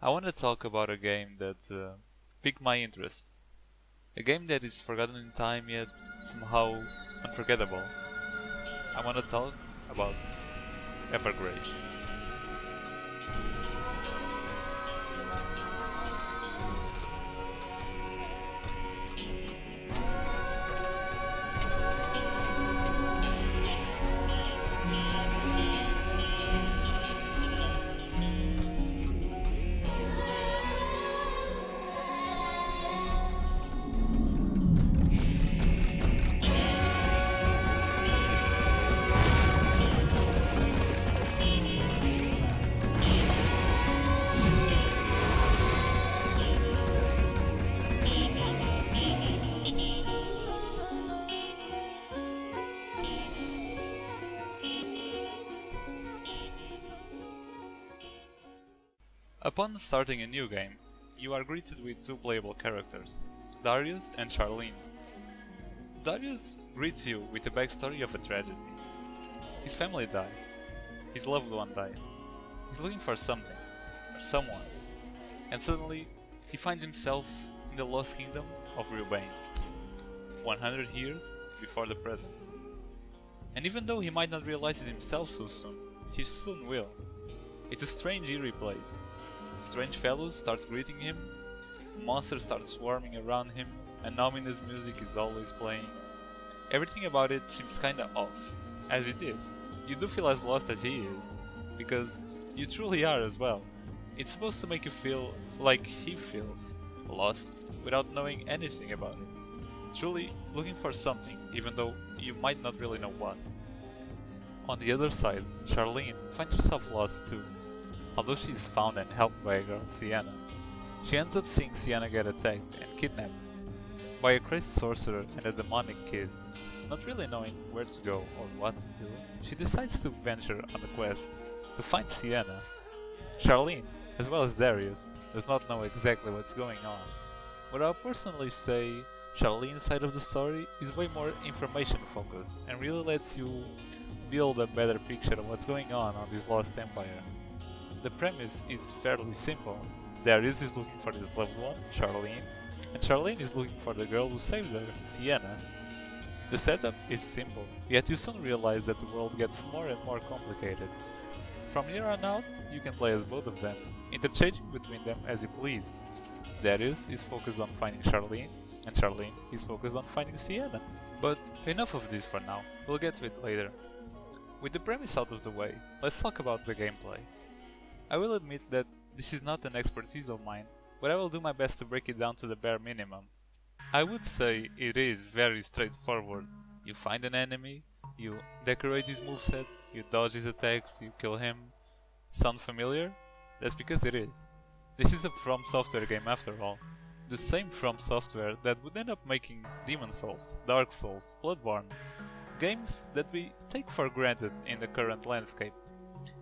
I want to talk about a game that piqued my interest. A game that is forgotten in time yet somehow unforgettable. I want to talk about Evergrace. Upon starting a new game, you are greeted with two playable characters, Darius and Sharline. Darius greets you with the backstory of a tragedy. His family died, his loved one died, he's looking for something, or someone, and suddenly he finds himself in the lost kingdom of Rebane, 100 years before the present. And even though he might not realize it himself so soon, he soon will. It's a strange, eerie place. Strange fellows start greeting him, monsters start swarming around him, and ominous music is always playing. Everything about it seems kinda off, as it is. You do feel as lost as he is, because you truly are as well. It's supposed to make you feel like he feels, lost, without knowing anything about it. Truly looking for something, even though you might not really know what. On the other side, Sharline finds herself lost too. Although she is found and helped by a girl, Sienna, she ends up seeing Sienna get attacked and kidnapped by a crazy sorcerer and a demonic kid. Not really knowing where to go or what to do, she decides to venture on a quest to find Sienna. Sharline, as well as Darius, does not know exactly what's going on, but I'll personally say Sharline's side of the story is way more information focused and really lets you build a better picture of what's going on this lost empire. The premise is fairly simple. Darius is looking for his loved one, Sharline, and Sharline is looking for the girl who saved her, Sienna. The setup is simple, yet you soon realize that the world gets more and more complicated. From here on out, you can play as both of them, interchanging between them as you please. Darius is focused on finding Sharline, and Sharline is focused on finding Sienna. But enough of this for now, we'll get to it later. With the premise out of the way, let's talk about the gameplay. I will admit that this is not an expertise of mine, but I will do my best to break it down to the bare minimum. I would say it is very straightforward. You find an enemy, you decorate his moveset, you dodge his attacks, you kill him. Sound familiar? That's because it is. This is a FromSoftware game after all. The same FromSoftware that would end up making Demon Souls, Dark Souls, Bloodborne. Games that we take for granted in the current landscape.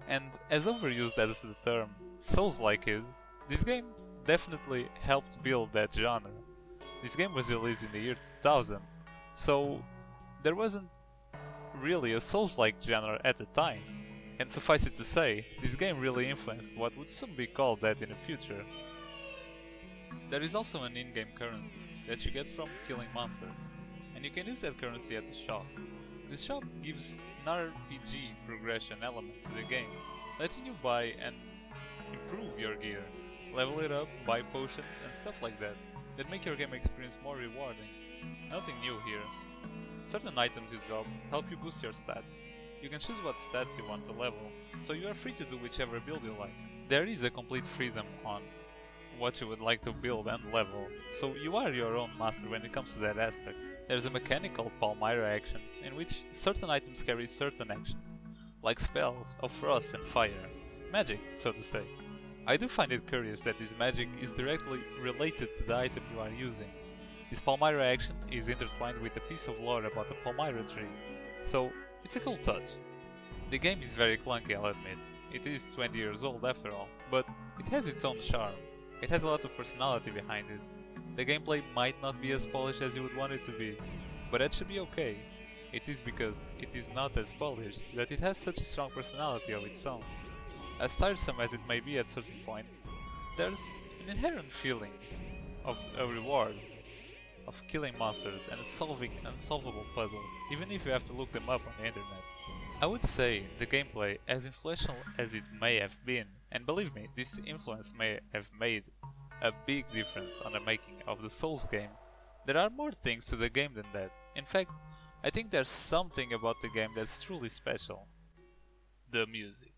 And as overused as the term Souls-like is, this game definitely helped build that genre. This game was released in the year 2000, so there wasn't really a Souls-like genre at the time. And suffice it to say, this game really influenced what would soon be called that in the future. There is also an in-game currency that you get from killing monsters, and you can use that currency at the shop. This shop gives an RPG progression element to the game, letting you buy and improve your gear, level it up, buy potions and stuff like that make your game experience more rewarding. Nothing new here. Certain items you drop help you boost your stats. You can choose what stats you want to level, so you are free to do whichever build you like. There is a complete freedom on what you would like to build and level, so you are your own master when it comes to that aspect. There's a mechanic called Palmyra actions, in which certain items carry certain actions, like spells of frost and fire, magic, so to say. I do find it curious that this magic is directly related to the item you are using. This Palmyra action is intertwined with a piece of lore about the Palmyra tree, so it's a cool touch. The game is very clunky, I'll admit. It is 20 years old after all, but it has its own charm. It has a lot of personality behind it. The gameplay might not be as polished as you would want it to be, but that should be okay. It is because it is not as polished that it has such a strong personality of its own. As tiresome as it may be at certain points, There's an inherent feeling of a reward, of killing monsters and solving unsolvable puzzles, even if you have to look them up on the internet. I would say the gameplay, as influential as it may have been, and believe me, this influence may have made a big difference on the making of the Souls games, there are more things to the game than that. In fact, I think there's something about the game that's truly special. The music.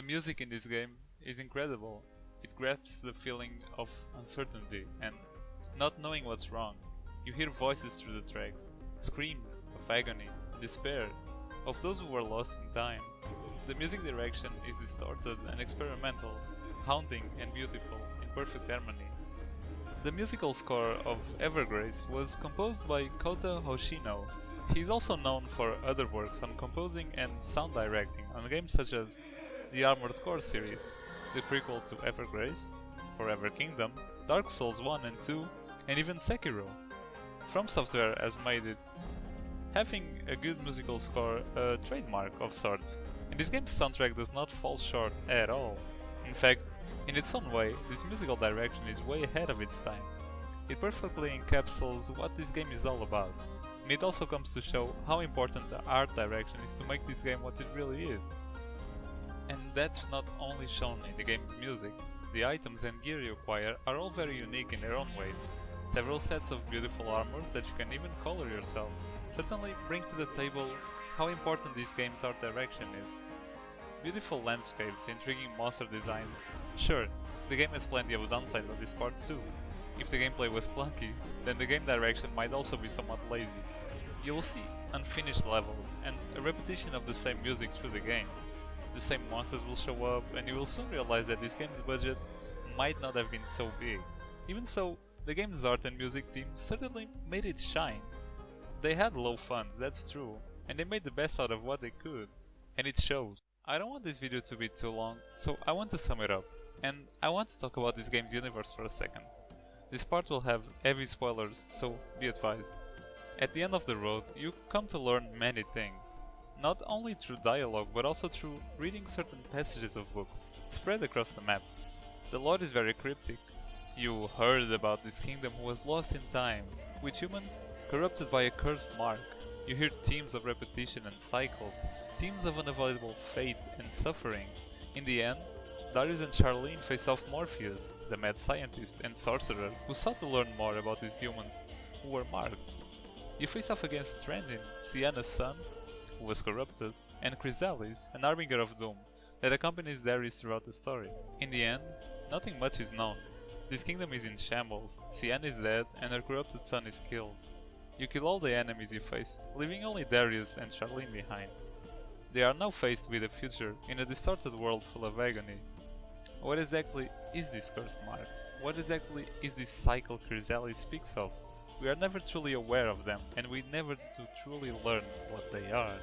The music in this game is incredible. It grabs the feeling of uncertainty and not knowing what's wrong. You hear voices through the tracks, screams of agony, despair, of those who were lost in time. The music direction is distorted and experimental, haunting and beautiful, in perfect harmony. The musical score of Evergrace was composed by Kota Hoshino. He is also known for other works on composing and sound directing on games such as the Armored Core series, the prequel to Evergrace, Forever Kingdom, Dark Souls 1 and 2, and even Sekiro. FromSoftware has made it having a good musical score a trademark of sorts, and this game's soundtrack does not fall short at all. In fact, in its own way, this musical direction is way ahead of its time. It perfectly encapsulates what this game is all about, and it also comes to show how important the art direction is to make this game what it really is. And that's not only shown in the game's music. The items and gear you acquire are all very unique in their own ways. Several sets of beautiful armors that you can even color yourself certainly bring to the table how important this game's art direction is. Beautiful landscapes, intriguing monster designs. Sure, the game has plenty of downsides on this part too. If the gameplay was clunky, then the game direction might also be somewhat lazy. You will see unfinished levels and a repetition of the same music through the game. The same monsters will show up, and you will soon realize that this game's budget might not have been so big. Even so, the game's art and music team certainly made it shine. They had low funds, that's true, and they made the best out of what they could, and it shows. I don't want this video to be too long, so I want to sum it up, and I want to talk about this game's universe for a second. This part will have heavy spoilers, so be advised. At the end of the road, you come to learn many things. Not only through dialogue, but also through reading certain passages of books, spread across the map. The lore is very cryptic. You heard about this kingdom who was lost in time, with humans corrupted by a cursed mark. You hear themes of repetition and cycles, themes of unavoidable fate and suffering. In the end, Darius and Sharline face off Morpheus, the mad scientist and sorcerer who sought to learn more about these humans who were marked. You face off against Trendin, Sienna's son, who was corrupted, and Chrysalis, an harbinger of doom that accompanies Darius throughout the story. In the end, nothing much is known. This kingdom is in shambles, Sienna is dead, and her corrupted son is killed. You kill all the enemies you face, leaving only Darius and Sharline behind. They are now faced with a future in a distorted world full of agony. What exactly is this cursed mark? What exactly is this cycle Chrysalis speaks of? We are never truly aware of them, and we never do truly learn what they are.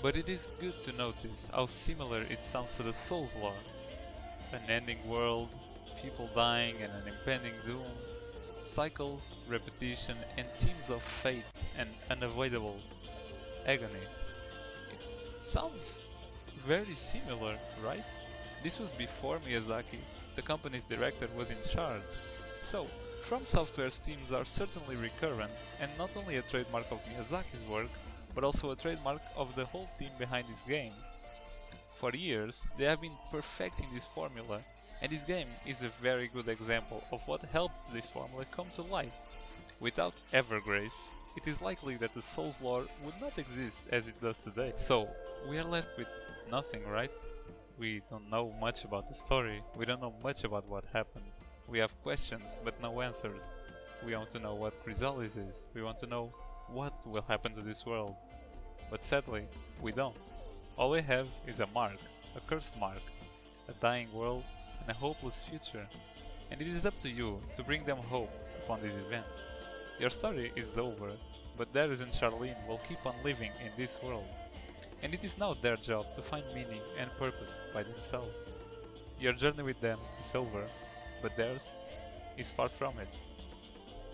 But it is good to notice how similar it sounds to the Souls lore. An ending world, people dying and an impending doom, cycles, repetition, and themes of fate and unavoidable agony. It sounds very similar, right? This was before Miyazaki, the company's director, was in charge. So, FromSoftware's themes are certainly recurrent and not only a trademark of Miyazaki's work, but also a trademark of the whole team behind this game. For years, they have been perfecting this formula, and this game is a very good example of what helped this formula come to light. Without Evergrace, it is likely that the Souls lore would not exist as it does today. So, we are left with nothing, right? We don't know much about the story, we don't know much about what happened. We have questions but no answers. We want to know what Chrysalis is, we want to know what will happen to this world. But sadly, we don't. All we have is a mark, a cursed mark, a dying world and a hopeless future. And it is up to you to bring them hope upon these events. Your story is over, but Darius and Sharline will keep on living in this world. And it is now their job to find meaning and purpose by themselves. Your journey with them is over, but theirs is far from it.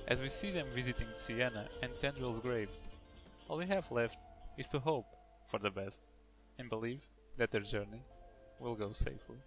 As we see them visiting Sienna and Tendril's graves, all we have left is to hope for the best and believe that their journey will go safely.